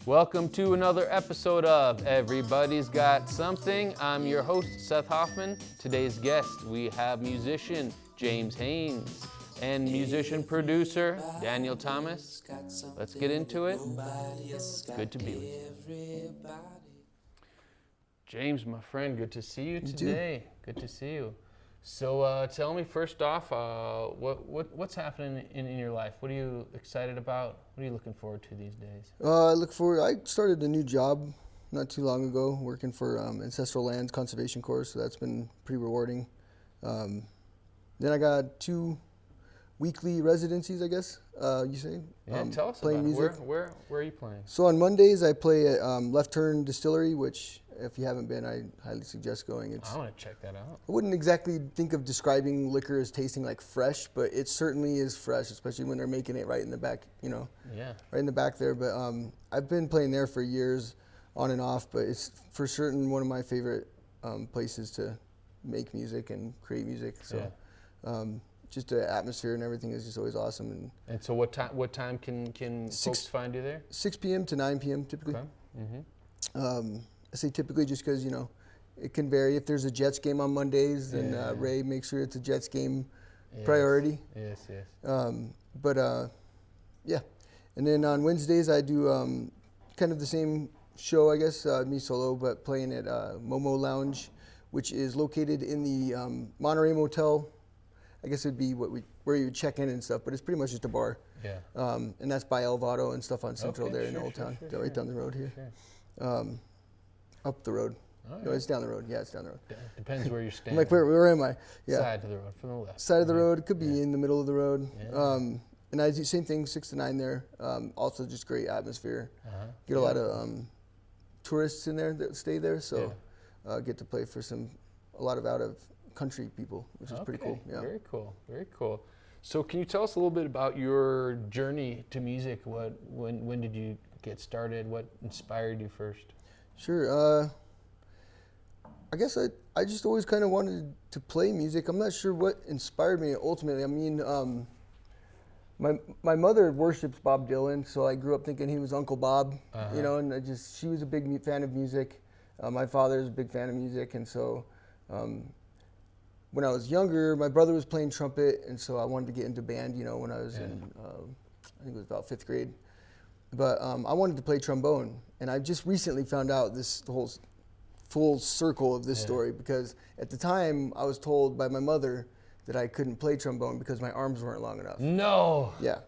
Welcome to another episode of Everybody's Got Something. I'm your host, Seth Hoffman. Today's guest, we have musician James Haynes and musician producer Danyel Thomas. Let's get into it. Good to be with you. James, my friend, good to see you today. Good to see you. So tell me first off, what's happening in your life? What are you excited about? What are you looking forward to these days? I started a new job not too long ago, working for Ancestral Lands Conservation Corps, so that's been pretty rewarding. Then I got 2 weekly residencies, I guess, you say? Yeah, tell us playing about music. it. Where are you playing? So on Mondays, I play at Left Turn Distillery, which if you haven't been, I highly suggest going. I want to check that out. I wouldn't exactly think of describing liquor as tasting like fresh, but it certainly is fresh, especially when they're making it right in the back, Yeah. right in the back there. But I've been playing there for years, on and off, but it's for certain one of my favorite places to make music and create music. So just the atmosphere and everything is just always awesome. And so what time can folks find you there? 6 p.m. to 9 p.m. typically. Okay. Mm-hmm. I say typically just because, it can vary. If there's a Jets game on Mondays, then Ray makes sure it's a Jets game priority. Yes. Yeah. And then on Wednesdays, I do kind of the same show, I guess, me solo, but playing at Momo Lounge, which is located in the Monterey Motel. I guess it'd be where you would check in and stuff, but it's pretty much just a bar. Yeah. And that's by El Vado and stuff on Central there in Old Town. Right down the road here. Sure. Up the road. Right. No, it's down the road. Yeah, it's down the road. Depends where you're standing. I'm like, where am I? Yeah. Side of the road, from the left. Side of the road. It could be in the middle of the road. Yeah. And I do same thing, 6 to 9 there. Also just great atmosphere. Get a lot of tourists in there that stay there, so get to play for a lot of out of country people, which is pretty cool. Yeah. Very cool. So can you tell us a little bit about your journey to music? When did you get started? What inspired you first? Sure. I guess I just always kind of wanted to play music. I'm not sure what inspired me ultimately. I mean, my mother worships Bob Dylan, so I grew up thinking he was Uncle Bob, and she was a big fan of music. My father's a big fan of music, and so when I was younger, my brother was playing trumpet, and so I wanted to get into band, when I was in, I think it was about 5th grade. But I wanted to play trombone, and I just recently found out the whole full circle of this story, because at the time I was told by my mother that I couldn't play trombone because my arms weren't long enough. No. Yeah.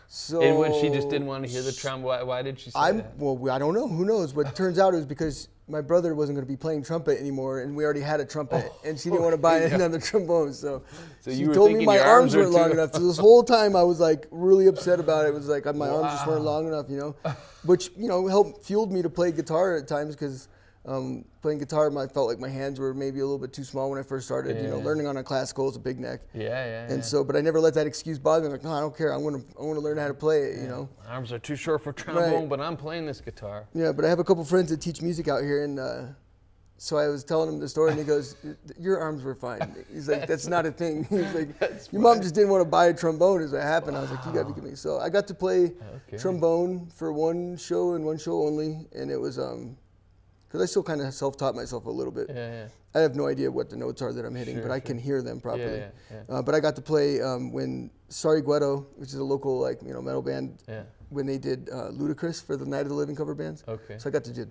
So. And when she just didn't want to hear the trombone, why did she say that? Well, I don't know. Who knows? But it turns out it was because my brother wasn't going to be playing trumpet anymore, and we already had a trumpet, and she didn't want to buy another trombone. So she told me my arms weren't long enough. So this whole time I was like really upset about it. It was like my arms just weren't long enough, which fueled me to play guitar at times, because playing guitar, I felt like my hands were maybe a little bit too small when I first started. Learning on a classical is a big neck. And so, but I never let that excuse bother me. I'm like, no, I don't care. I want to learn how to play it. My arms are too short for trombone, but I'm playing this guitar. Yeah, but I have a couple friends that teach music out here, and so I was telling him the story, and he goes, "Your arms were fine." He's like, "That's not a thing." He's like, "Your mom just didn't want to buy a trombone," as it happened. I was like, "You gotta be kidding me." So I got to play trombone for one show and one show only, and it was because I still kind of self-taught myself a little bit. I have no idea what the notes are that I'm hitting, but I can hear them properly. But I got to play when Sorry Gueto, which is a local metal band, when they did Ludacris for the Night of the Living cover bands. So I got to do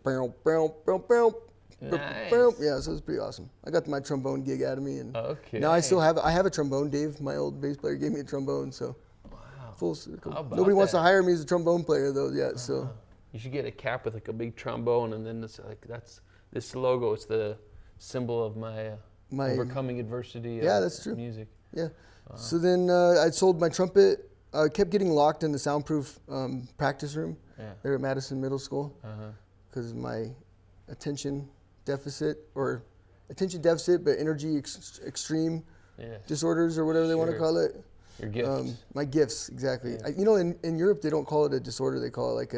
Nice. Yeah, so it was pretty awesome. I got my trombone gig out of me, and now I have a trombone. Dave, my old bass player, gave me a trombone, so full circle. Nobody wants to hire me as a trombone player though yet, so. You should get a cap with a big trombone, and then that's this logo. It's the symbol of my overcoming adversity. That's true. Music. Yeah. So then I sold my trumpet. I kept getting locked in the soundproof practice room there at Madison Middle School because of my attention deficit, but energy extreme disorders or whatever they want to call it. Your gifts. My gifts, exactly. In Europe, they don't call it a disorder. They call it like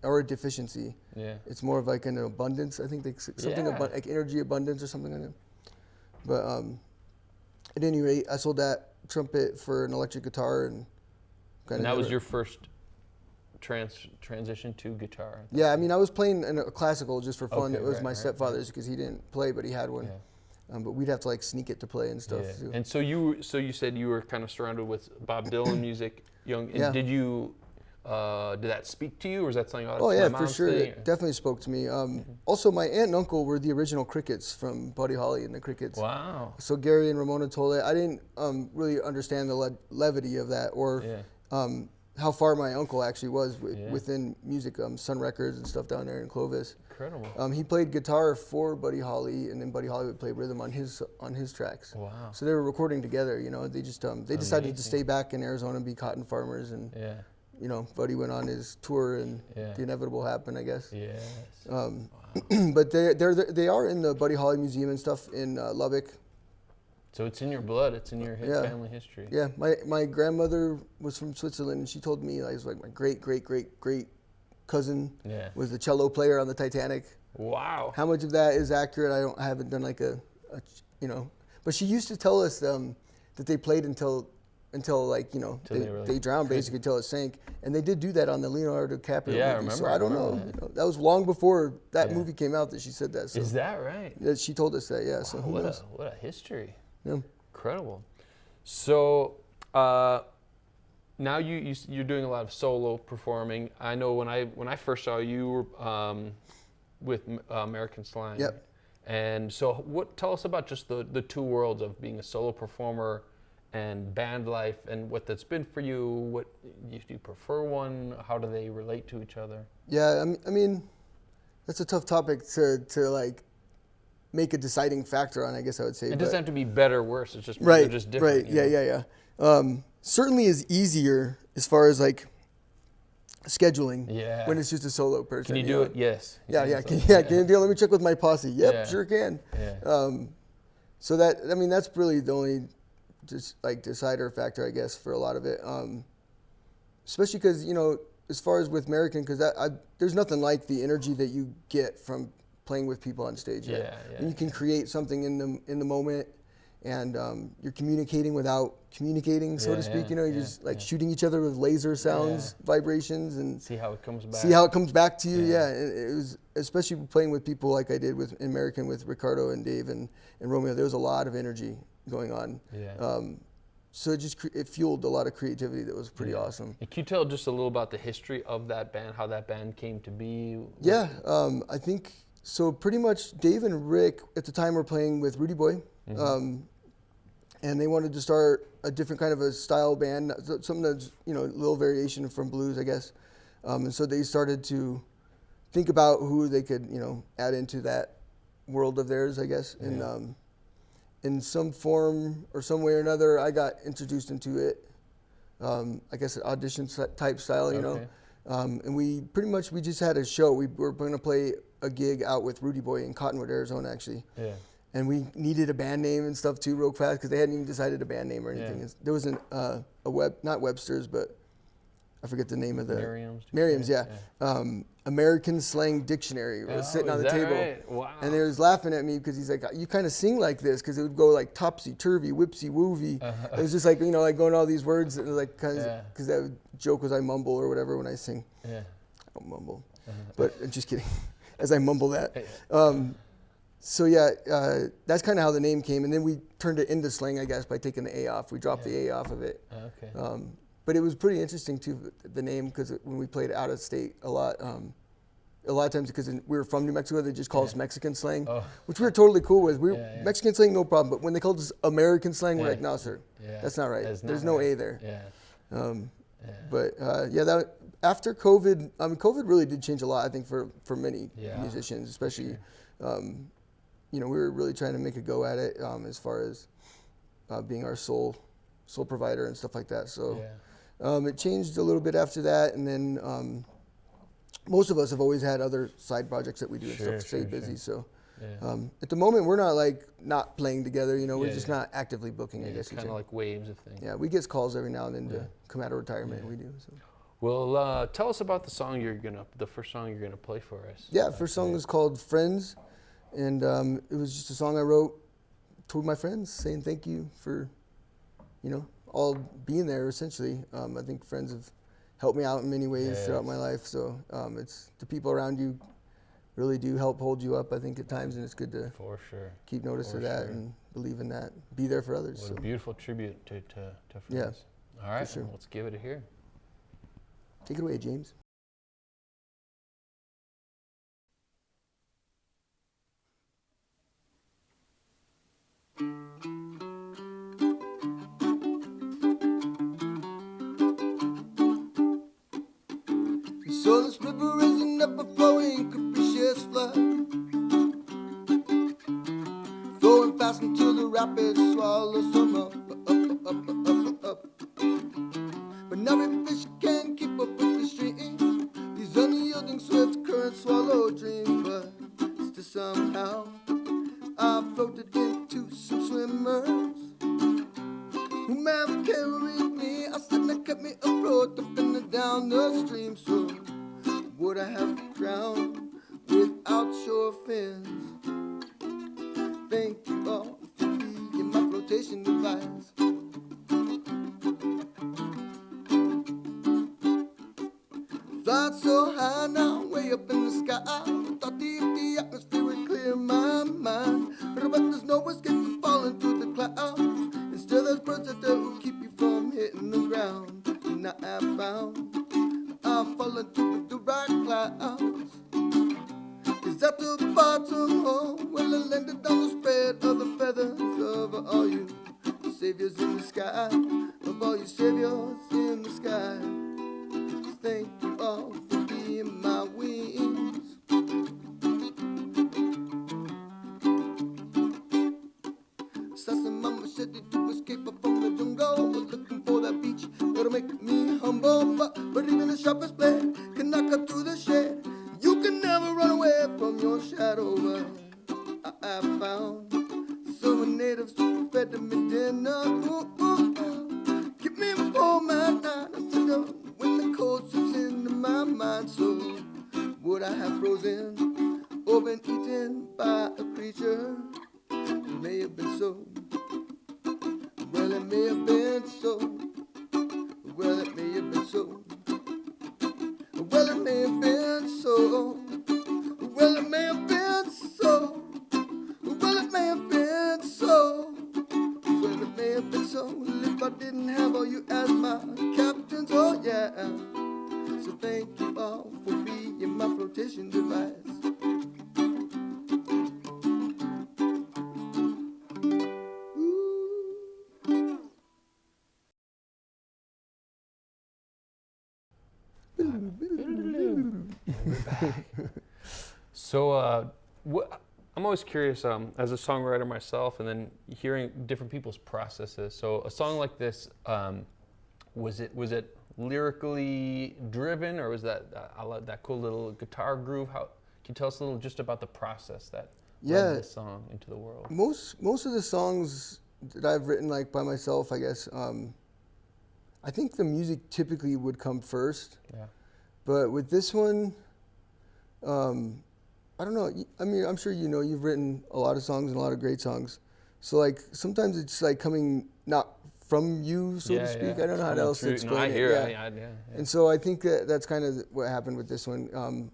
or a deficiency. Yeah. It's more of like an abundance. I think like energy abundance or something like that. But at any rate, I sold that trumpet for an electric guitar, and that was your first transition to guitar? Yeah, I mean, I was playing in a classical just for fun. Okay, It was right, my right, stepfather's because he didn't play, but he had one. But we'd have to like sneak it to play and stuff. Yeah. Too. And so you said you were kind of surrounded with Bob Dylan music, young. And Yeah. did you did that speak to you, or is that something? Oh yeah, my for mom's sure. thing? It definitely spoke to me. Also, my aunt and uncle were the original Crickets from Buddy Holly and the Crickets. Wow. So Gary and Ramona told it. I didn't really understand the levity of that, or how far my uncle actually was within music, Sun Records and stuff down there in Clovis. Incredible. He played guitar for Buddy Holly, and then Buddy Holly would play rhythm on his tracks. Wow. So they were recording together. You know, they just they decided to Amazing. stay back in Arizona and be cotton farmers, and you know, Buddy went on his tour, and the inevitable happened, I guess. Yes. But they are in the Buddy Holly Museum and stuff in Lubbock. So it's in your blood. It's in your family history. Yeah, my grandmother was from Switzerland, and she told me I was like my great cousin was the cello player on the Titanic. Wow. How much of that is accurate? I haven't done like a you know. But she used to tell us that they played until like, you know, they drowned basically until it sank, and they did do that on the Leonardo DiCaprio movie. I remember. So I don't know. You know, that was long before that movie came out that she said that. So. Is that right? Yeah, she told us that. Yeah. So who knows? What a history. Yeah. Incredible. So now you're doing a lot of solo performing. I know when I first saw you, you were with American Slang. Yep. And so tell us about just the two worlds of being a solo performer and band life, and what that's been for you. What do you prefer one? How do they relate to each other? Yeah, I mean, that's a tough topic to like make a deciding factor on, I guess I would say. It doesn't have to be better or worse. It's just right, they're just different. Right. Yeah. Certainly is easier as far as like scheduling. Yeah. When it's just a solo person. Can you do it? Yes. Yeah. Can you do it? Let me check with my posse. Yep, sure can. Yeah. So that's really the only just like decider factor, I guess, for a lot of it. Especially because, you know, as far as with American, because there's nothing like the energy that you get from playing with people on stage. And you can create something in the moment, and you're communicating without communicating, so to speak. You know, you're just like shooting each other with laser sounds, vibrations, and see how it comes back. See how it comes back to you. Yeah, it was, especially playing with people like I did with American, with Ricardo and Dave and Romeo. There was a lot of energy going on. So it fueled a lot of creativity that was pretty awesome. And can you tell just a little about the history of that band, how that band came to be? Yeah, I think so. Pretty much, Dave and Rick at the time were playing with Rudy Boy, and they wanted to start a different kind of a style band, something that's, you know, a little variation from blues, I guess. And so they started to think about who they could, you know, add into that world of theirs, I guess. And in some form or some way or another, I got introduced into it. I guess an audition type style, you know. And we just had a show. We were going to play a gig out with Rudy Boy in Cottonwood, Arizona, actually. Yeah. And we needed a band name and stuff too, real fast, because they hadn't even decided a band name or anything. Yeah. There was not Webster's, but I forget the name of the Merriam's, yeah. American Slang Dictionary was sitting on the table. Right? Wow. And they was laughing at me because he's like, you kind of sing like this, because it would go like topsy-turvy, whipsy-woovy. It was just like, you know, like going all these words, that like, because that joke was I mumble or whatever when I sing. Yeah. I don't mumble. But I'm just kidding, as I mumble that. So yeah, that's kind of how the name came. And then we turned it into slang, I guess, by taking the A off. We dropped the A off of it. Okay. But it was pretty interesting too, the name, because when we played out of state a lot of times, because we were from New Mexico, they just called us Mexican slang, which we were totally cool with. Mexican slang, no problem. But when they called us American slang, we're like, no, sir, that's not right. There's no A there. But that after COVID, COVID really did change a lot, I think, for many musicians, especially. You know, we were really trying to make a go at it as far as being our sole provider and stuff like that. So it changed a little bit after that, and then most of us have always had other side projects that we do and stuff to stay busy. So at the moment, we're not like not playing together. You know, we're just not actively booking. I guess kind of like waves of things. Yeah, we get calls every now and then to come out of retirement. We do. So. Well, tell us about the first song you're gonna play for us. Yeah, first song is called Friends. And it was just a song I wrote to my friends, saying thank you for, you know, all being there, essentially. I think friends have helped me out in many ways throughout my life. So it's the people around you really do help hold you up, I think, at times, and it's good to keep notice of that and believe in that. Be there for others. What a beautiful tribute to friends. Yeah, all right, well, let's give it a hear. Take it away, James. So this river is an ever-flowing, capricious flood, flowing fast until the rapids swallow some up. But not every fish can keep up with the stream. These unyielding swift currents swallow dreams, but still somehow I floated into some swimmers who may have carried me. I said they kept me afloat up and down the stream. So would I have drowned without your fins? Thank you all for being my flotation device. Flight so high now, way up in the sky. Thought the atmosphere would clear my mind, but there's no escape from falling through the clouds. And still there's birds out there who keep you from hitting the ground. And I have found I've fallen through the right clouds. Is at the bottom, oh, well I landed on the spread of the feathers of all you saviors in the sky, of all you saviors in the sky. Thank you all for being my wings. Assassin my machete to escape from the jungle, looking for that beach that'll make me humble. But even the sharpest blade can knock cut through the shade. You can never run away from your shadow. But I have found some natives who fed me dinner. Keep me warm at night. I sit down when the cold slips into my mind. So would I have frozen or been eaten by a creature? It may have been so. Well, it may have been so. Well, it may have been so. Well, it may have been so. Well, it may have been so. Well, it may have been so. Well, it may have been so. If I didn't have all you as my captains, oh yeah. So thank you all for being my flotation device. So, I'm always curious, as a songwriter myself, and then hearing different people's processes. So, a song like this, was it lyrically driven, or was that cool little guitar groove? How can you tell us a little just about the process that led this song into the world? Most of the songs that I've written like by myself, I guess, I think the music typically would come first. Yeah. But with this one, I don't know. I mean, I'm sure you know you've written a lot of songs and a lot of great songs. So like sometimes it's like coming not from you, so to speak. I don't know how else to explain it. I hear it. Yeah. And so I think that's kind of what happened with this one.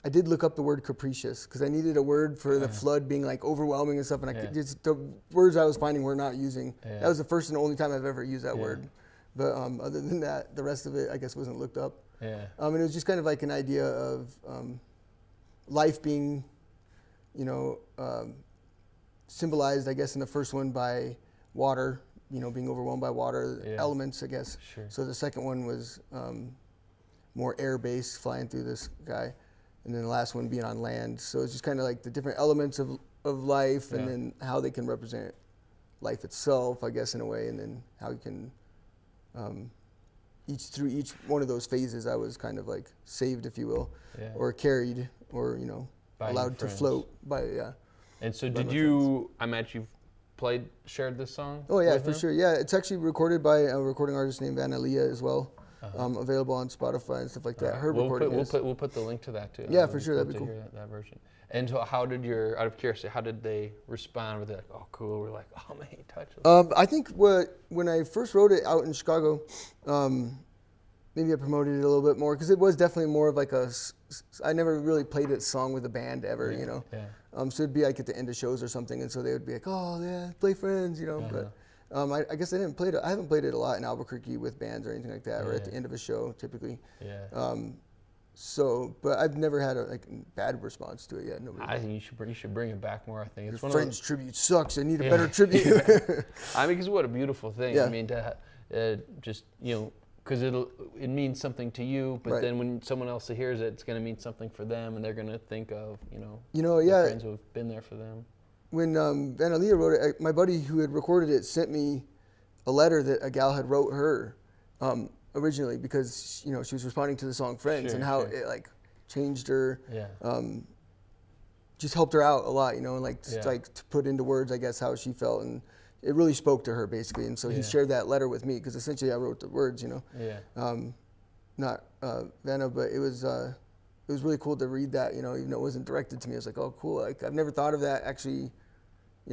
I did look up the word capricious because I needed a word for the flood being like overwhelming and stuff, and the words I was finding were not using. Yeah. That was the first and only time I've ever used that word. But other than that, the rest of it, I guess, wasn't looked up. Yeah. And it was just kind of like an idea of life being, symbolized, I guess, in the first one by water, being overwhelmed by water, elements, I guess. Sure. So the second one was more air-based, flying through the sky. And then the last one being on land. So it's just kind of like the different elements of life and then how they can represent life itself, I guess, in a way, and then how you can... through each one of those phases, I was kind of like saved, if you will, or carried, or allowed to float by And so, did you? I imagine you've shared this song. Oh yeah, for sure. Yeah, it's actually recorded by a recording artist named Vannalia as well. Available on Spotify and stuff like that. Her recording. We'll put the link to that too. Yeah, for sure. That'd be cool. Hear that version. And so, out of curiosity, how did they respond? Were they like, "Oh, cool"? We're like, "Oh man, he touched us." I think when I first wrote it out in Chicago, maybe I promoted it a little bit more because it was definitely more of like I never really played a song with a band ever, you know. Yeah. So it'd be like at the end of shows or something, and so they would be like, "Oh yeah, play Friends," you know. But I guess I haven't played it a lot in Albuquerque with bands or anything like that, or at the end of a show typically. Yeah. So, but I've never had a bad response to it yet. Nobody. I think you should bring it back more. I think it's Your one Friends of those, tribute sucks. I need a better tribute. I mean, because what a beautiful thing. Yeah. I mean, to just because it means something to you, but then when someone else hears it, it's going to mean something for them, and they're going to think of their friends who have been there for them. When Vannalia wrote it, my buddy who had recorded it sent me a letter that a gal had wrote her originally because she was responding to the song Friends and how it like changed her, just helped her out a lot, and like to put into words, I guess, how she felt, and it really spoke to her basically. And so he shared that letter with me because essentially I wrote the words, not Vanna, but it was really cool to read that, even though it wasn't directed to me. I was like, oh, cool. Like I've never thought of that actually.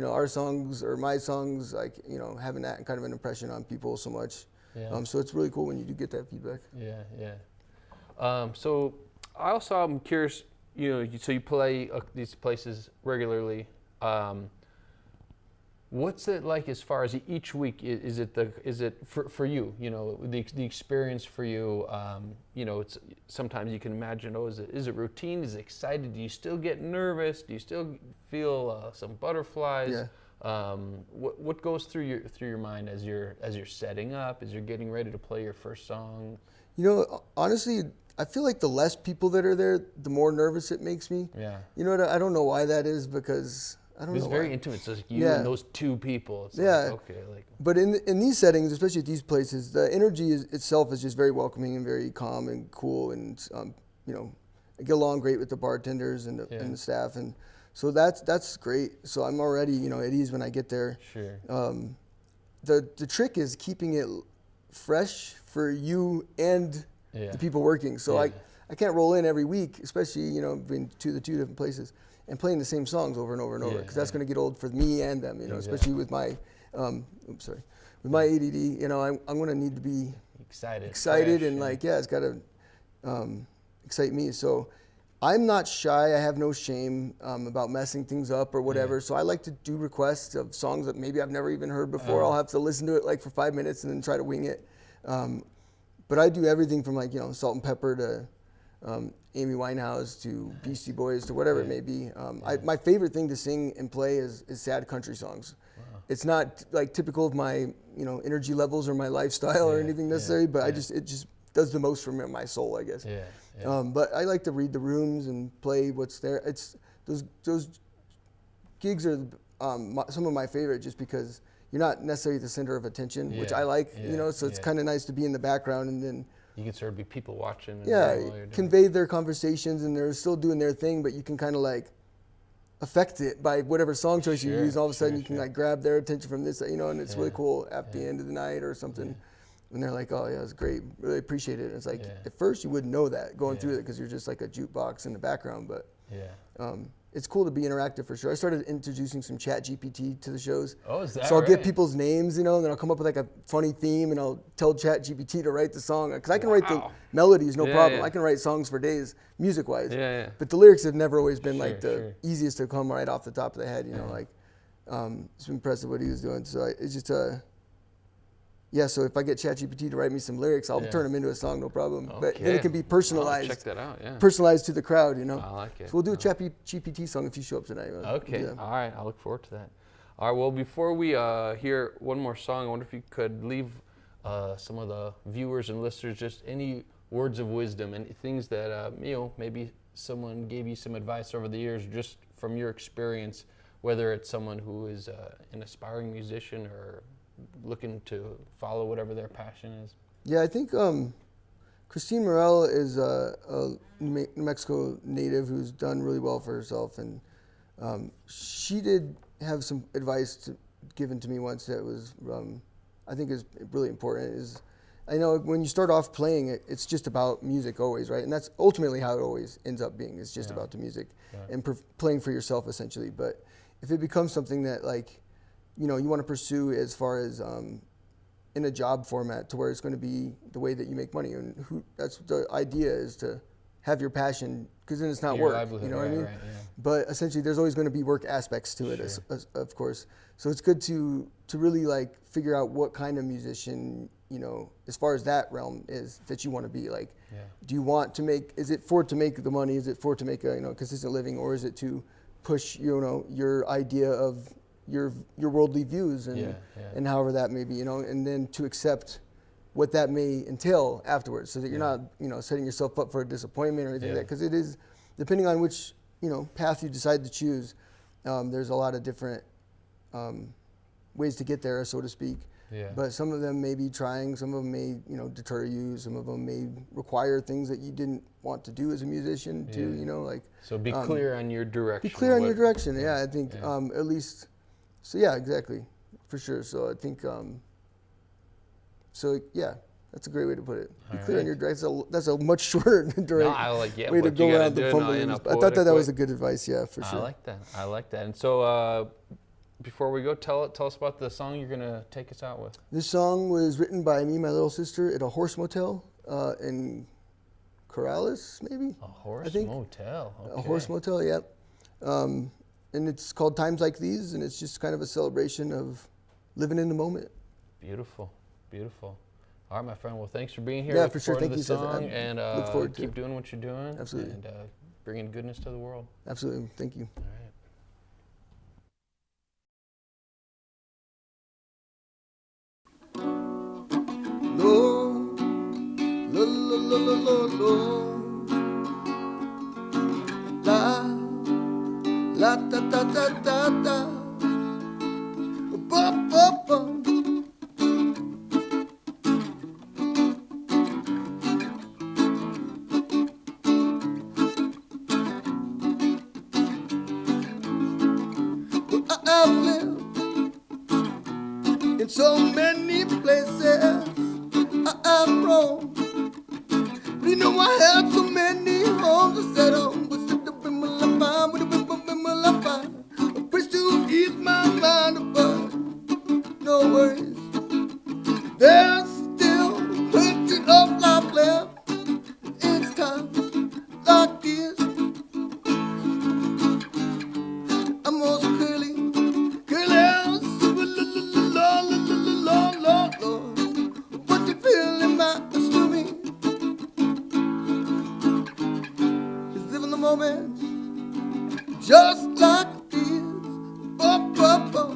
Our songs or my songs, like, having that kind of an impression on people so much. Yeah. So it's really cool when you do get that feedback. Yeah. So I'm curious, so you play these places regularly. What's it like as far as each week? Is it for you? The experience for you. It's sometimes you can imagine. Oh, is it routine? Is it excited? Do you still get nervous? Do you still feel some butterflies? Yeah. What goes through your mind as you're setting up? As you're getting ready to play your first song? Honestly, I feel like the less people that are there, the more nervous it makes me. Yeah. I don't know why that is because. It's very intimate. It's like you and those two people. It's But in these settings, especially at these places, the energy itself is just very welcoming and very calm and cool, and I get along great with the bartenders and the staff, and so that's great. So I'm already at ease when I get there. Sure. The trick is keeping it fresh for you and the people working. So I can't roll in every week, especially between the two different places, and playing the same songs over and over and over, because that's going to get old for me and them, especially with my, with my ADD, I'm going to need to be excited fresh, and it's got to excite me. So I'm not shy. I have no shame about messing things up or whatever. So I like to do requests of songs that maybe I've never even heard before. I'll have to listen to it for 5 minutes and then try to wing it. But I do everything from Salt and Pepper to Amy Winehouse to Beastie Boys to whatever it may be. My favorite thing to sing and play is sad country songs. Wow. It's not typical of my energy levels or my lifestyle or anything necessary, but it just does the most for my soul, I guess. But I like to read the rooms and play what's there. It's those gigs are some of my favorite, just because you're not necessarily the center of attention, which I like. So it's kind of nice to be in the background, and then you can sort of be people watching. And convey their conversations, and they're still doing their thing, but you can kind of affect it by whatever song choice you use. All of a sudden you can grab their attention from this, and it's really cool at the end of the night or something. And they're like, oh yeah, it was great, really appreciate it. And it's at first you wouldn't know that going through it, because you're just like a jukebox in the background, but it's cool to be interactive for sure. I started introducing some Chat GPT to the shows. Oh, is that So I'll get people's names, and then I'll come up with a funny theme, and I'll tell Chat GPT to write the song, because I can write the melodies, no problem. I can write songs for days, music-wise. But the lyrics have never always been the easiest to come right off the top of the head. It's impressive what he was doing. So it's just so if I get ChatGPT to write me some lyrics, I'll turn them into a song, no problem. Okay. But then it can be personalized. Check that out, personalized to the crowd, I like it. So we'll do a ChatGPT song if you show up tonight. Okay, all right, I'll look forward to that. All right, well, before we hear one more song, I wonder if you could leave some of the viewers and listeners just any words of wisdom and things that, maybe someone gave you some advice over the years, just from your experience, whether it's someone who is an aspiring musician or looking to follow whatever their passion is. Yeah, I think Christine Morel is a New Mexico native who's done really well for herself, and she did have some advice given to me once that was, I think is really important. I know when you start off playing it, it's just about music always, right? And that's ultimately how it always ends up being. It's just about the music and playing for yourself, essentially. But if it becomes something that you want to pursue as far as in a job format to where it's going to be the way that you make money. And that's the idea, is to have your passion, because then it's not Your work. livelihood, You know what I mean? right, yeah. But essentially, there's always going to be work aspects to it, of course. So it's good to really like figure out what kind of musician, you know, as far as that realm is, that you want to be. Like, do you want to make? Is it for to make the money? Is it for to make a, you know, consistent living, or is it to push, you know, your idea of your worldly views and however that may be, you know, and then to accept what that may entail afterwards, so that you're not, you know, setting yourself up for a disappointment or anything like that, because it is, depending on which, you know, path you decide to choose, there's a lot of different ways to get there, so to speak. But some of them may be trying, some of them may, you know, deter you, some of them may require things that you didn't want to do as a musician too, you know, like. So be clear on your direction. Be clear on your direction, I think, at least, so exactly, for sure. So I think, that's a great way to put it. Be clear on your direction. That's a much shorter way to go around the fumbling. I thought that was a good advice, for sure. I like that. And so, before we go, tell us about the song you're gonna take us out with. This song was written by me and my little sister at a horse motel in Corrales, maybe. A horse motel. Okay. A horse motel, yeah. And it's called Times Like These, and it's just kind of a celebration of living in the moment. Beautiful, beautiful. All right, my friend. Well, thanks for being here. Yeah, for sure. Thank you, song, and look forward to keep doing what you're doing. Absolutely. And bringing goodness to the world. Absolutely. Thank you. All right. Lo, lo, lo, lo, lo, lo, la, la, da, da, da, da, da, ba, ba, ba. Well, I have lived in so many places. I roam. But you know I had so many homes to settle. But sit up in my life, with a whip up in my life. A place to ease my mind, but no worries. There's still plenty of life left. It's times like this I'm most clearly out. What you feeling matters to me. Is living the moment just like it is. Oh, oh, oh.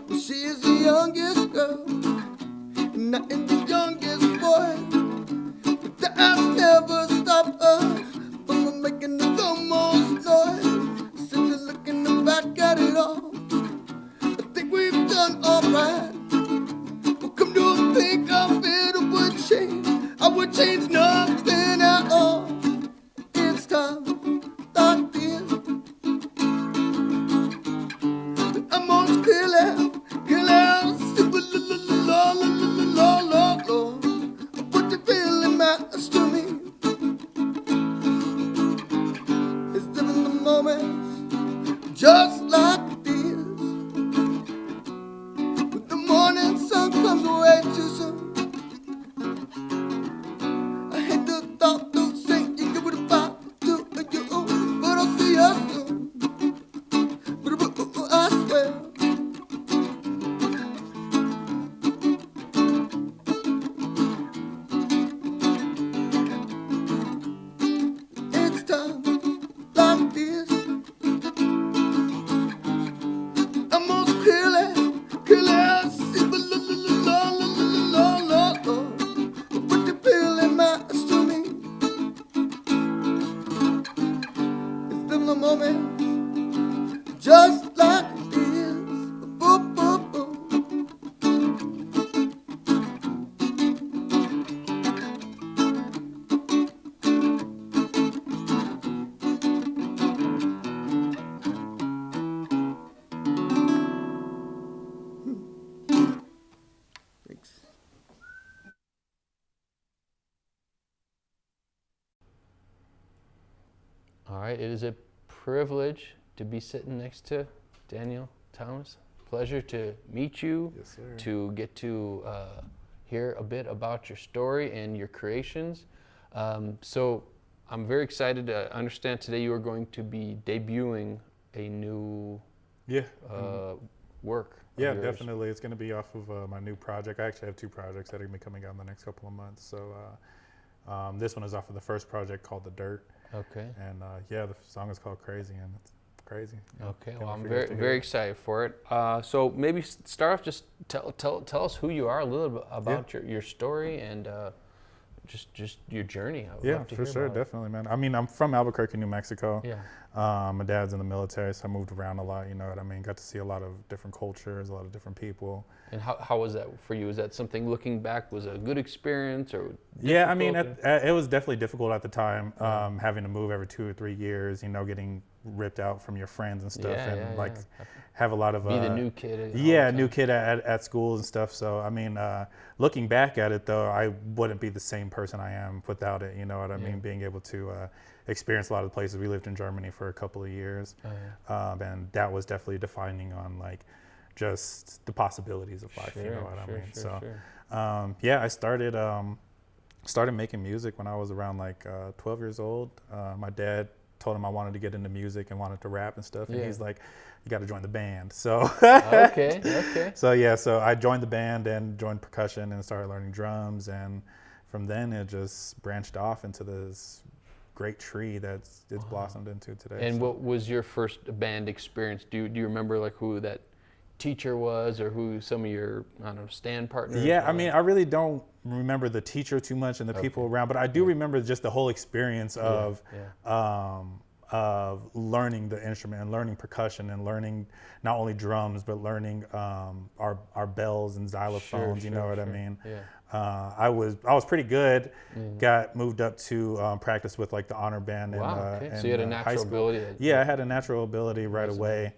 Well, she is the youngest girl, and I am the youngest boy. But that has never stopped us from making the most noise. Sitting looking back at it all, I think we've done alright. Well, come to think of it, I would change nothing at all. It's time like this I'm most clearly what you feeling matters to me. It's living the moment just like this. When the morning sun comes way too soon, I hate the thought to say you give it about to you, but I'll see you soon. But I swear. It's time like this I'm most clearly see what you feeling matters to me. It's living the moment just like this. Boop, boop, boop. Thanks. All right, it is a privilege to be sitting next to Danyel Thomas. Pleasure to meet you. Yes, sir. To get to hear a bit about your story and your creations. So I'm very excited to understand today you are going to be debuting a new work. Yeah, definitely. It's going to be off of my new project. I actually have 2 projects that are going to be coming out in the next couple of months. So this one is off of the first project called The Dirt. Okay. And the song is called Crazy, and it's crazy. Okay, well, I'm very excited for it. So maybe start off, just tell us who you are, a little bit about your story and just your journey. Yeah, for sure, definitely, man. I mean, I'm from Albuquerque, New Mexico. Yeah. My dad's in the military, so I moved around a lot, you know what I mean? Got to see a lot of different cultures, a lot of different people. And how was that for you? Is that something, looking back, was a good experience or difficult? Yeah, I mean, it was definitely difficult at the time, having to move every 2 or 3 years, you know, getting ripped out from your friends and stuff, have a lot of be the new kid. New kid at schools and stuff. So I mean, looking back at it though, I wouldn't be the same person I am without it. You know what I mean? Being able to experience a lot of the places. We lived in Germany for a couple of years, and that was definitely defining on like just the possibilities of life. You know what I mean? I started making music when I was around like 12 years old. My dad told him I wanted to get into music and wanted to rap and stuff, and he's like, you got to join the band. So okay. So I joined the band and joined percussion and started learning drums, and from then it just branched off into this great tree that's blossomed into today. And what was your first band experience? Do you remember like who that teacher was, or who some of your, I don't know, stand partners? Yeah, I mean, I really don't remember the teacher too much and the people around, but I do remember just the whole experience of learning the instrument and learning percussion and learning not only drums but learning our bells and xylophones. You know what I mean? Yeah. I was pretty good. Got moved up to practice with like the honor band. Wow. In, so you had a natural ability. Yeah, I had a natural ability right away.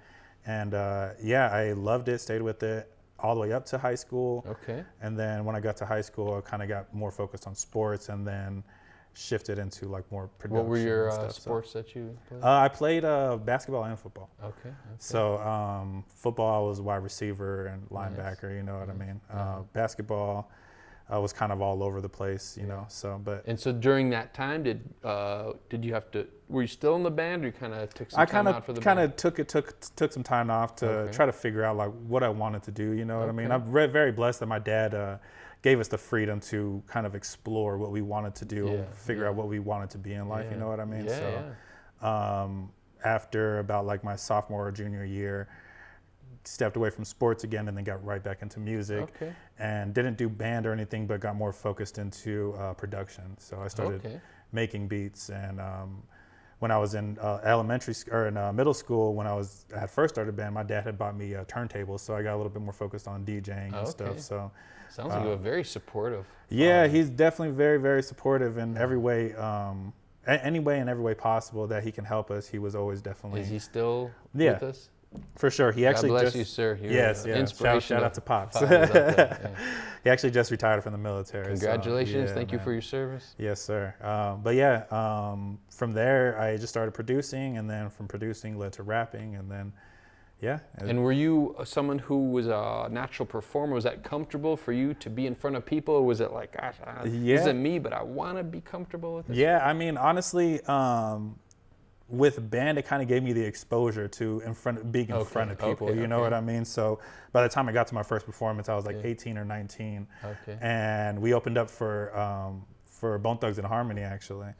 And I loved it, stayed with it all the way up to high school. Okay. And then when I got to high school, I kind of got more focused on sports and then shifted into like more production. What were your stuff, sports that you played? I played basketball and football. Okay. So football, I was wide receiver and linebacker, you know what I mean? Basketball, I was kind of all over the place, you know. So, and so during that time, did you have to? Were you still in the band, or you kind of took some time out for the band? I kind of took some time off to try to figure out like what I wanted to do. You know what I mean? I'm very blessed that my dad gave us the freedom to kind of explore what we wanted to do, figure out what we wanted to be in life. You know what I mean? After about like my sophomore or junior year, stepped away from sports again and then got right back into music and didn't do band or anything, but got more focused into production. So I started making beats, and when I was in middle school, when I had first started band, my dad had bought me turntables, so I got a little bit more focused on DJing and stuff. So sounds like you were very supportive. Yeah, he's definitely very, very supportive in every way. Any way and every way possible that he can help us, he was always definitely. Is he still with us? For sure. He actually God bless you, sir. You're shout out to Pops. He actually just retired from the military. Congratulations. Thank you for your service. Yes, sir. From there, I just started producing, and then from producing led to rapping, and then, And were you someone who was a natural performer? Was that comfortable for you to be in front of people? Or was it like, gosh, this isn't me, but I want to be comfortable with this? Yeah, I mean, honestly, with band, it kind of gave me the exposure to being in front of people. You know what I mean? So by the time I got to my first performance, I was like 18 or 19, and we opened up for Bone Thugs and Harmony actually,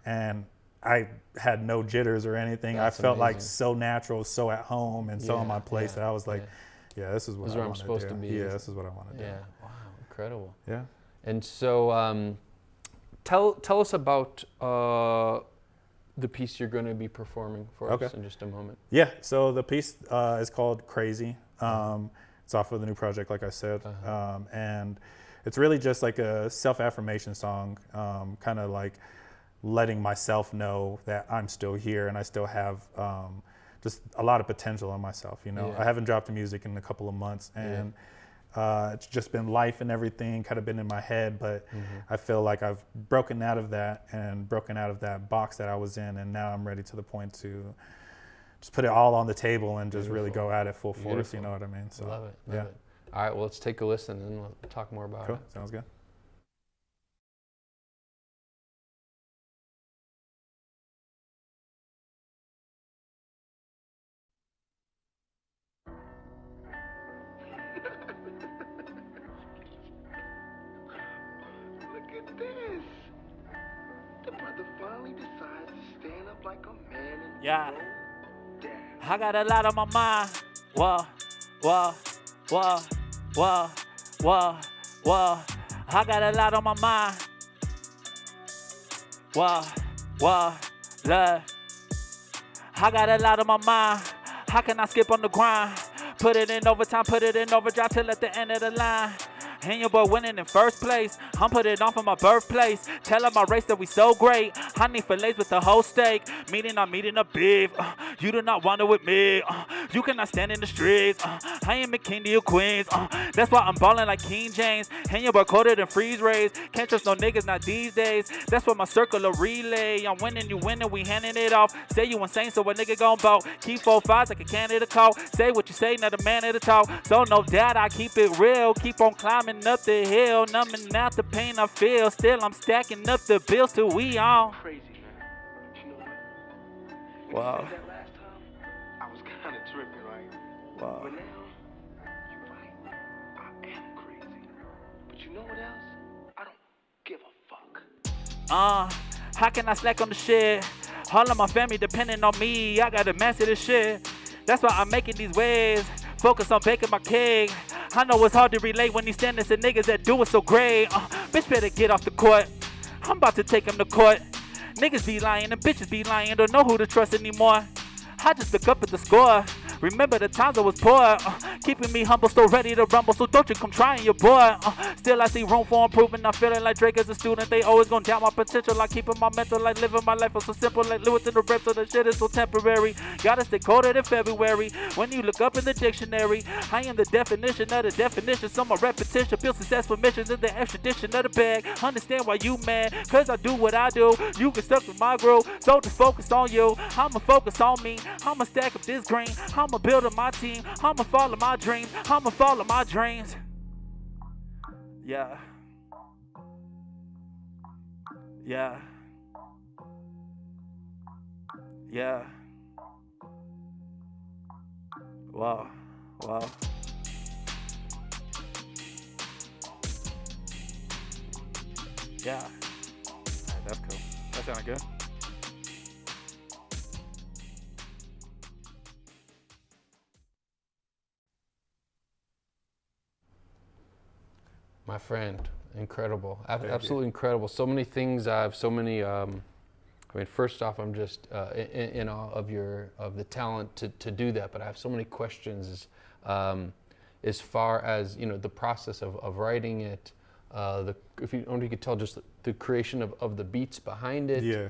and I had no jitters or anything. That's I felt amazing. like so natural, so at home, and so in my place that I was like, this is what I'm supposed to be. Yeah, this is what I want to do. Yeah, wow, incredible. Yeah. And so, tell us about the piece you're going to be performing for us in just a moment. Yeah, so the piece is called Crazy. It's off of the new project, like I said. And it's really just like a self-affirmation song, kind of like letting myself know that I'm still here and I still have just a lot of potential in myself, you know. I haven't dropped the music in a couple of months, and it's just been life and everything kind of been in my head, but I feel like I've broken out of that and broken out of that box that I was in, and now I'm ready to the point to just put it all on the table and just Beautiful. really go at it full force. Beautiful. You know what I mean? So Love it. yeah. Love it. All right, well, let's take a listen and we'll talk more about Cool. it. Sounds good. Look at this. The brother finally decides to stand up like a man and Yeah. throw down. I got a lot on my mind. Whoa, whoa, whoa, whoa, whoa, whoa. I got a lot on my mind. Whoa, whoa, look. I got a lot on my mind. How can I skip on the grind? Put it in overtime, put it in overdrive till at the end of the line. And your boy winning in first place. I'm putting on for my birthplace. Tell him my race that we so great. I need fillets with the whole steak. Meeting, I'm meeting a beef. You do not wander with me. You cannot stand in the streets. I am a king to your queens. That's why I'm balling like King James. And your boy colder than freeze rays. Can't trust no niggas not these days. That's why my circle of relay. I'm winning, you winning, we handing it off. Say you insane, so a nigga gon' bout. Keep 4-5s like a can of the call. Say what you say, not a man of the talk. So no doubt I keep it real. Keep on climbing up the hill, numbing out the pain I feel. Still I'm stacking up the bills till we on. Crazy, man. You know what? When Wow. you said that last time, I was kind of tripping, right? Wow. But now, you're right. I am crazy. But you know what else? I don't give a fuck. How can I slack on the shit? All of my family depending on me. I gotta master this shit. That's why I'm making these waves. Focus on baking my cake. I know it's hard to relate when these standards and niggas that do it so great. Bitch better get off the court. I'm about to take him to court. Niggas be lying and bitches be lying. Don't know who to trust anymore. I just look up at the score. Remember the times I was poor. Keeping me humble, still ready to rumble. So don't you come trying your boy. Still I see room for improvement. I'm feeling like Drake as a student. They always gon' doubt my potential. Like keeping my mental, like living my life was so simple. Like live within the reps, so the shit is so temporary. Gotta stay colder than February. When you look up in the dictionary, I am the definition of the definition. So my repetition, build successful missions in the extradition of the bag. Understand why you mad, cause I do what I do. You get stuck with my groove, so just focus on you. I'ma focus on me. I'ma stack up this green. I'ma build up my team. I'ma follow my dreams. I'ma follow my dreams. Yeah. Yeah. Yeah. Wow. Wow. Yeah. Alright, that's cool. That sounded good. My friend, incredible, Thank you. absolutely incredible. So many things. I have so many. I mean, first off, I'm just in awe of the talent to do that. But I have so many questions as far as the process of writing it. If you only could tell just the creation of the beats behind it. Yeah.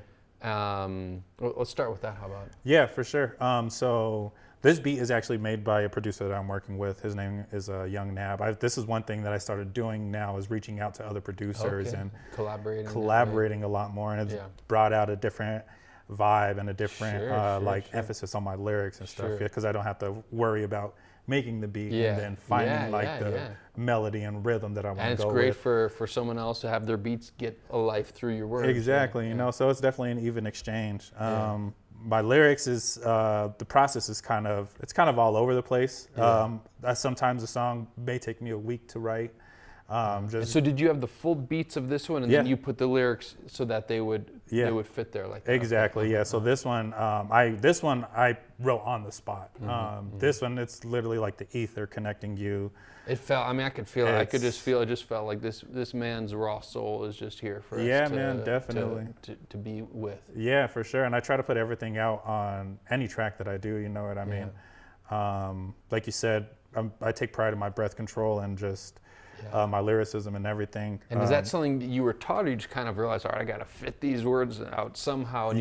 Let's start with that. How about? Yeah, for sure. So this beat is actually made by a producer that I'm working with. His name is Young Nab. This is one thing that I started doing now is reaching out to other producers and collaborating a lot more, and it's brought out a different vibe and a different emphasis on my lyrics and stuff, because I don't have to worry about making the beat and then finding the melody and rhythm that I want to go with. And it's great for someone else to have their beats get a life through your words. Exactly, so it's definitely an even exchange. My lyrics is the process is kind of all over the place. Sometimes a song may take me a week to write. So did you have the full beats of this one, and then you put the lyrics so that they would fit there like that? Exactly. Yeah. So this one I wrote on the spot. This one, it's literally like the ether connecting you. It felt. I mean, I could feel it. I could just feel. It just felt like this man's raw soul is just here for us. Yeah, man, definitely to be with. Yeah, for sure. And I try to put everything out on any track that I do. You know what I mean? Like you said, I take pride in my breath control and just my lyricism and everything. And is that something that you were taught, or you just kind of realized, all right, I got to fit these words out somehow? And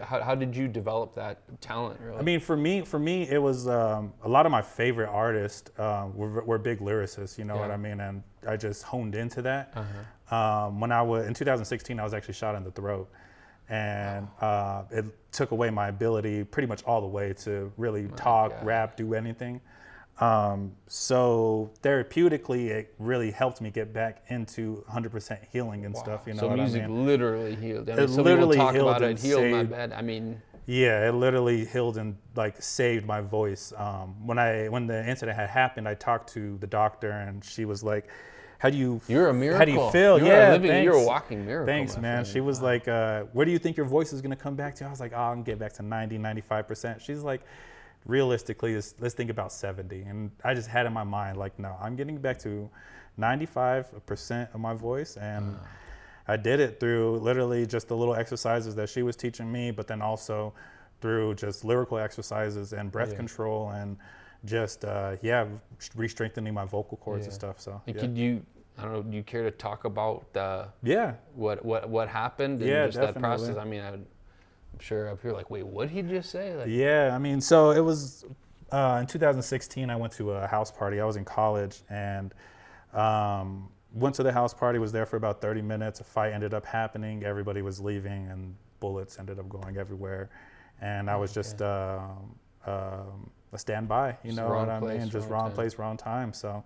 how did you develop that talent, really? I mean, for me, it was a lot of my favorite artists were big lyricists, you know what I mean? And I just honed into that. When I was in 2016, I was actually shot in the throat. And it took away my ability pretty much all the way to really talk, rap, do anything. So therapeutically, it really helped me get back into 100% healing and stuff. You know so what music I mean? literally healed. I mean, It some literally people talk healed about it, and healed my saved- bed. I mean, Yeah, it literally healed and like saved my voice. When the incident had happened, I talked to the doctor, and she was like, "How do you? you're a miracle. How do you feel? You're Yeah, you're a thanks. walking miracle. Thanks, my man." friend. She was like, "Where do you think your voice is gonna come back to?" I was like, "Oh, I can get back to 90, 95%." She's like, "Realistically, let's think about 70." And I just had in my mind like, "No, I'm getting back to 95% of my voice," and I did it through literally just the little exercises that she was teaching me, but then also through just lyrical exercises and breath control and just re-strengthening my vocal cords and stuff. So And could you, I don't know, do you care to talk about yeah, what happened and Yeah, just that definitely. process? I mean, I'm sure up here like, wait, what did he just say? Like, yeah. I mean, so it was in 2016. I went to a house party. I was in college and went to the house party. Was there for about 30 minutes. A fight ended up happening. Everybody was leaving, and bullets ended up going everywhere. And I was just a standby, you know what I mean? Just wrong place, wrong time. So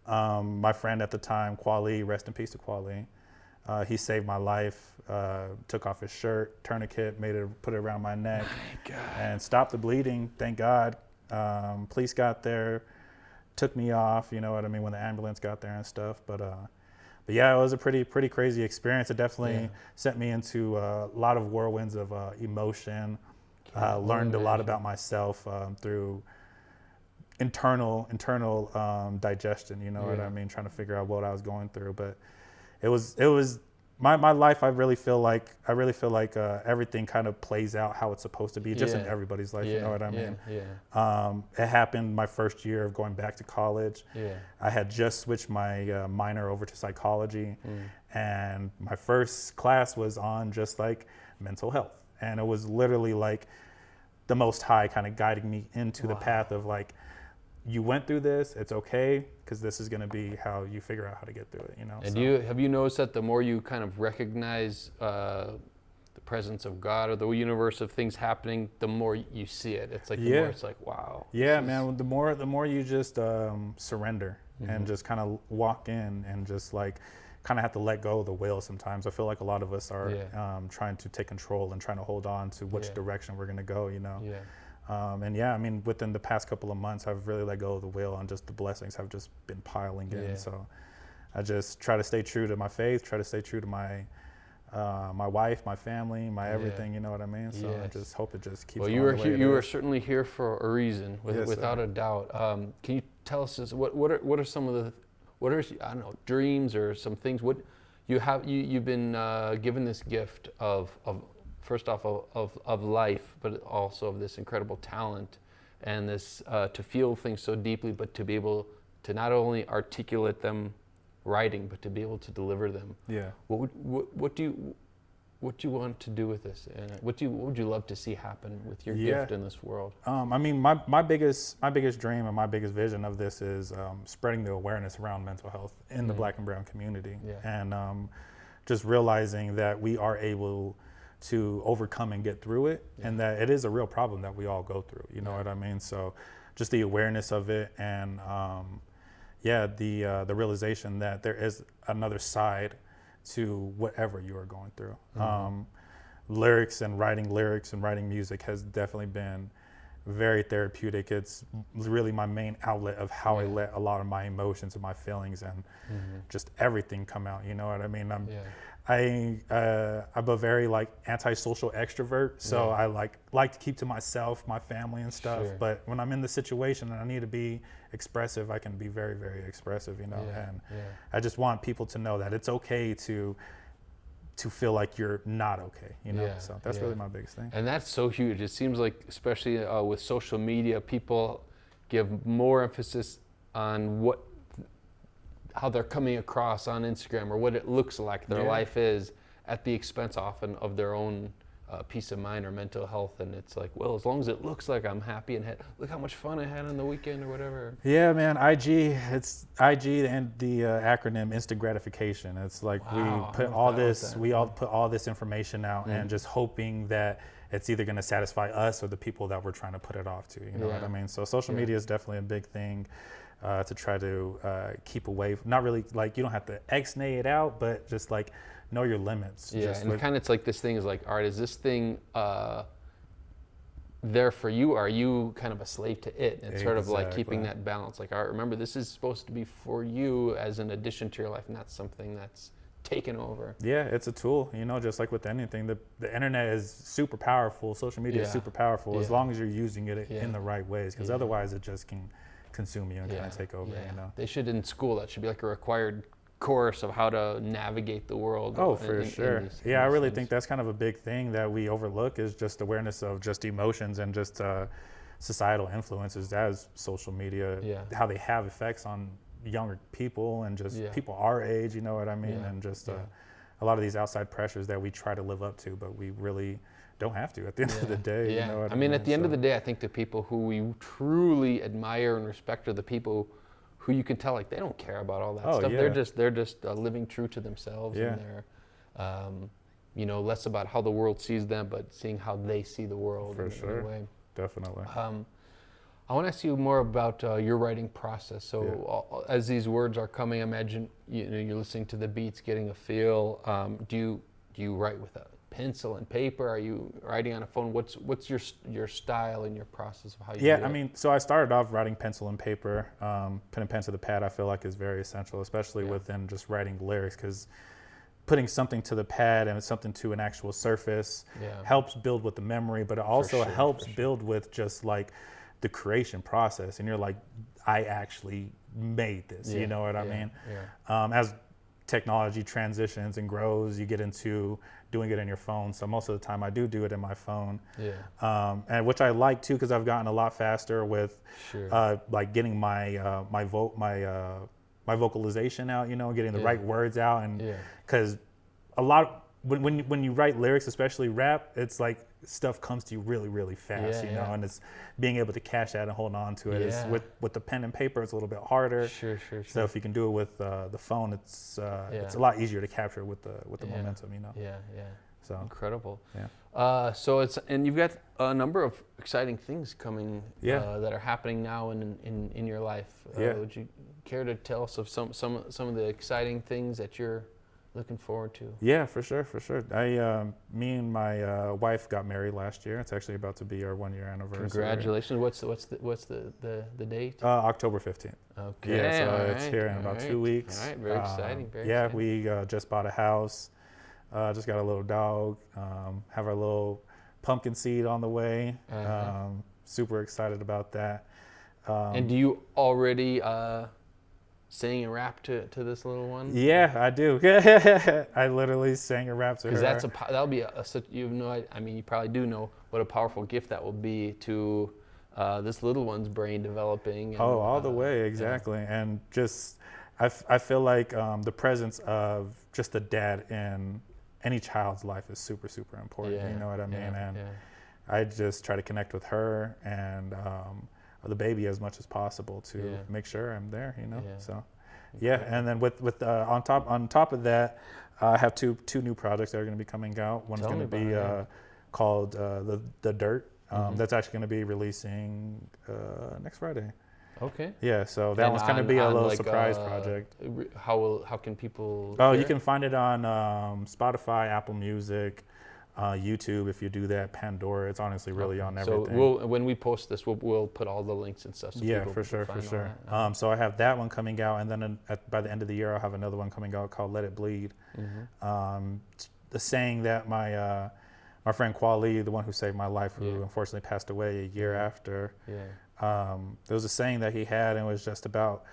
my friend at the time, Kwali, rest in peace to Kwali, he saved my life, took off his shirt, tourniquet, put it around my neck, and stopped the bleeding, thank God. Police got there, took me off, you know what I mean, when the ambulance got there and stuff. But yeah, it was a pretty crazy experience. It definitely sent me into a lot of whirlwinds of emotion. Learned a lot about myself through internal digestion. You know what I mean? Trying to figure out what I was going through. But it was my life. I really feel like everything kind of plays out how it's supposed to be, just in everybody's life. You know what I mean? It happened my first year of going back to college. I had just switched my minor over to psychology, and my first class was on just like mental health. And it was literally like the Most High kind of guiding me into the path of like, you went through this, it's okay, because this is going to be how you figure out how to get through it, you know? And have you noticed that the more you kind of recognize the presence of God or the universe of things happening, the more you see it. It's like the more it's like, wow. Yeah, man, the more you just surrender and just kind of walk in and just like, kind of have to let go of the wheel sometimes. I feel like a lot of us are trying to take control and trying to hold on to which direction we're going to go, you know? And yeah, I mean, within the past couple of months, I've really let go of the wheel, and just the blessings have just been piling in. So I just try to stay true to my faith, try to stay true to my my wife, my family, my everything, you know what I mean? So I just hope it just keeps going the way it you were is. certainly here for a reason, without a doubt. Can you tell us what are some of the, what are, I don't know, dreams or some things? What you've been given this gift of first off of life, but also of this incredible talent and this to feel things so deeply, but to be able to not only articulate them writing, but to be able to deliver them. Yeah. What do you want to do with this? And what would you love to see happen with your gift in this world? I mean, my biggest dream and my biggest vision of this is spreading the awareness around mental health in the Black and Brown community, and just realizing that we are able to overcome and get through it, and that it is a real problem that we all go through. You know what I mean? So, just the awareness of it, and the realization that there is another side to whatever you are going through. Lyrics and writing music has definitely been very therapeutic. It's really my main outlet of how I let a lot of my emotions and my feelings and just everything come out. You know what I mean? I'm a very like antisocial extrovert, so I like to keep to myself, my family and stuff. But when I'm in the situation and I need to be expressive, I can be very, very expressive, you know. I just want people to know that it's okay to feel like you're not okay, you know. So that's really my biggest thing. And that's so huge. It seems like, especially with social media, people give more emphasis on how they're coming across on Instagram or what it looks like their life is, at the expense often of their own peace of mind or mental health, and it's like, well, as long as it looks like I'm happy and look how much fun I had on the weekend or whatever. Yeah, man. It's IG and the acronym instant gratification. It's like Wow, we put I all don't know this, that. we all put all this information out, and just hoping that it's either going to satisfy us or the people that we're trying to put it off to. You know what I mean? So social media is definitely a big thing to try to keep away. Not really like you don't have to X-nay it out, but just like know your limits. Yeah, Just and kind of it's like this thing is like, all right, is this thing there for you, or are you kind of a slave to it? And it's sort of like keeping that balance. Like, all right, remember, this is supposed to be for you as an addition to your life, not something that's taken over. Yeah, it's a tool, you know, just like with anything. The internet is super powerful. Social media is super powerful as long as you're using it in the right ways, because otherwise it just can consume you and kind of take over, you know. They should, in school, that should be like a required course of how to navigate the world. Oh, for sure. I really think that's kind of a big thing that we overlook, is just awareness of just emotions and just societal influences as social media, how they have effects on younger people and just people our age, you know what I mean? And just a lot of these outside pressures that we try to live up to, but we really don't have to at the end of the day. You know what I mean? At the end of the day, I think the people who we truly admire and respect are the people who you can tell, like, they don't care about all that stuff. They're just living true to themselves, and they're, you know, less about how the world sees them, but seeing how they see the world. For in sure, a way. Definitely. I want to ask you more about your writing process. So, as these words are coming, I imagine you're listening to the beats, getting a feel. Do you write with a pencil and paper? Are you writing on a phone? What's your style and your process of how you do it? I mean, so I started off writing pencil and paper. Pen and pen to the pad, I feel like, is very essential, especially within just writing lyrics, because putting something to the pad and something to an actual surface helps build with the memory, but it also helps build with just like the creation process. And you're like, I actually made this, you know what I mean? As technology transitions and grows, you get into doing it in your phone. So most of the time I do it in my phone. And which I like too, because I've gotten a lot faster with like getting my my vocalization out, you know, getting the right words out. And because a lot, when you write lyrics, especially rap, it's like stuff comes to you really, really fast, you know, and it's being able to catch that and hold on to it. It's with the pen and paper, it's a little bit harder. So if you can do it with the phone, it's a lot easier to capture with the momentum, you know. So incredible. So and you've got a number of exciting things coming that are happening now in your life. Would you care to tell us of some of the exciting things that you're looking forward to? Yeah, for sure. Me and my wife got married last year. It's actually about to be our 1-year anniversary. Congratulations. What's the date? October 15th. Okay. Yeah, so it's here in about 2 weeks. All right, very exciting. We just bought a house. Just got a little dog. Have our little pumpkin seed on the way. Super excited about that. And do you already sing and rap to this little one? Yeah, I do. I literally sang a rap to her. Because that'll be I mean, you probably do know what a powerful gift that will be to this little one's brain developing. And, all the way, exactly. And just, I feel like the presence of just a dad in any child's life is super, super important. You know what I mean? And I just try to connect with her and the baby as much as possible to make sure I'm there, you know. So and then with on top of that, I have two new projects that are going to be coming out. One's going to be called the Dirt. That's actually going to be releasing next Friday. Okay. Yeah, so that one's going to be a little surprise project. How can people? Oh, you can find it on Spotify, Apple Music, YouTube. If you do that, Pandora. It's honestly really on everything. So when we post this, we'll put all the links and stuff. So for sure. So I have that one coming out, and then by the end of the year, I'll have another one coming out called "Let It Bleed." The saying that my friend Kwali, the one who saved my life, who unfortunately passed away a year after. There was a saying that he had, and it was just about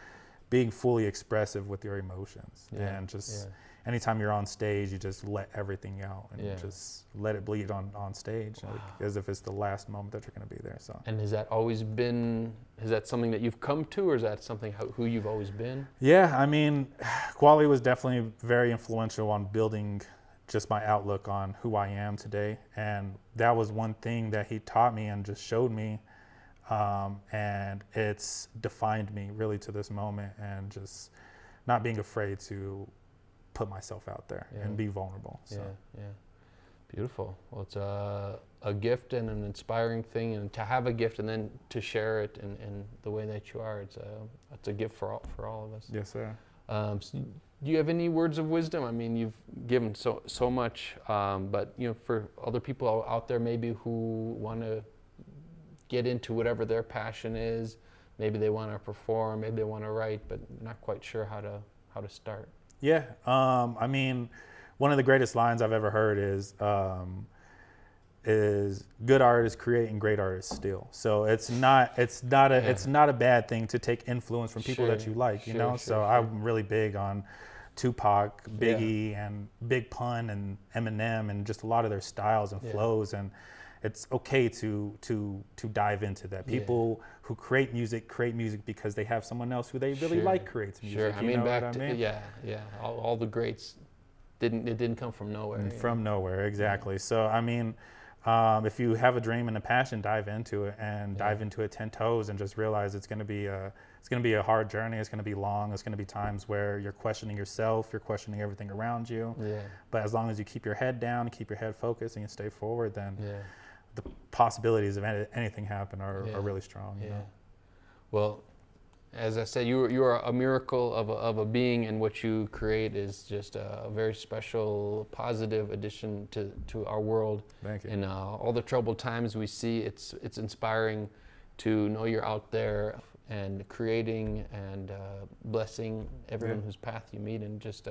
being fully expressive with your emotions, and just anytime you're on stage, you just let everything out and just let it bleed on stage, as if it's the last moment that you're going to be there. So. And has that something that you've come to, or is that something who you've always been? Yeah, I mean, Kwali was definitely very influential on building just my outlook on who I am today. And that was one thing that he taught me and just showed me. And it's defined me really to this moment, and just not being afraid to put myself out there and be vulnerable. So. Yeah. Beautiful. Well, it's a gift and an inspiring thing, and to have a gift and then to share it in the way that you are, it's a gift for all of us. Yes, sir. So do you have any words of wisdom? I mean, you've given so much, but for other people out there maybe who want to get into whatever their passion is, maybe they want to perform, maybe they want to write, but not quite sure how to start. Yeah, I mean, one of the greatest lines I've ever heard is good artists create and great artists steal. So it's not a bad thing to take influence from people that you like, you know. So I'm really big on Tupac, Biggie, and Big Pun, and Eminem, and just a lot of their styles and flows. And it's okay to dive into that. People who create music because they have someone else who they really like creates music. Sure, I mean, all the greats didn't come from nowhere. From nowhere, exactly. Yeah. So I mean, if you have a dream and a passion, dive into it, and dive into it 10 toes, and just realize it's going to be a hard journey. It's going to be long. It's going to be times where you're questioning yourself, you're questioning everything around you. Yeah. But as long as you keep your head down, keep your head focused, and you stay forward, then the possibilities of anything happen are really strong. You know? Well, as I said, you are a miracle of a being, and what you create is just a very special, positive addition to our world. Thank you. And all the troubled times we see, it's inspiring to know you're out there and creating and blessing everyone whose path you meet, and just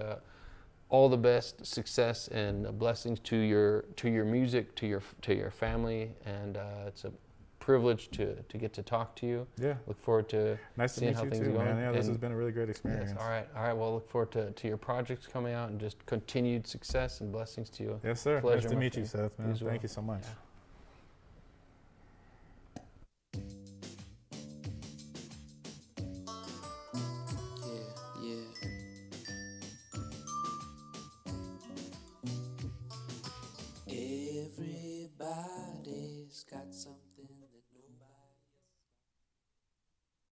all the best success and blessings to your music, to your family, and it's a privilege to get to talk to you. Yeah. Look forward to seeing how things are going. Man. Yeah, this has been a really great experience. Yes, all right. Well, look forward to your projects coming out, and just continued success and blessings to you. Yes, sir. Pleasure, nice to meet you, Seth. Man. Thank you so much. Yeah. Every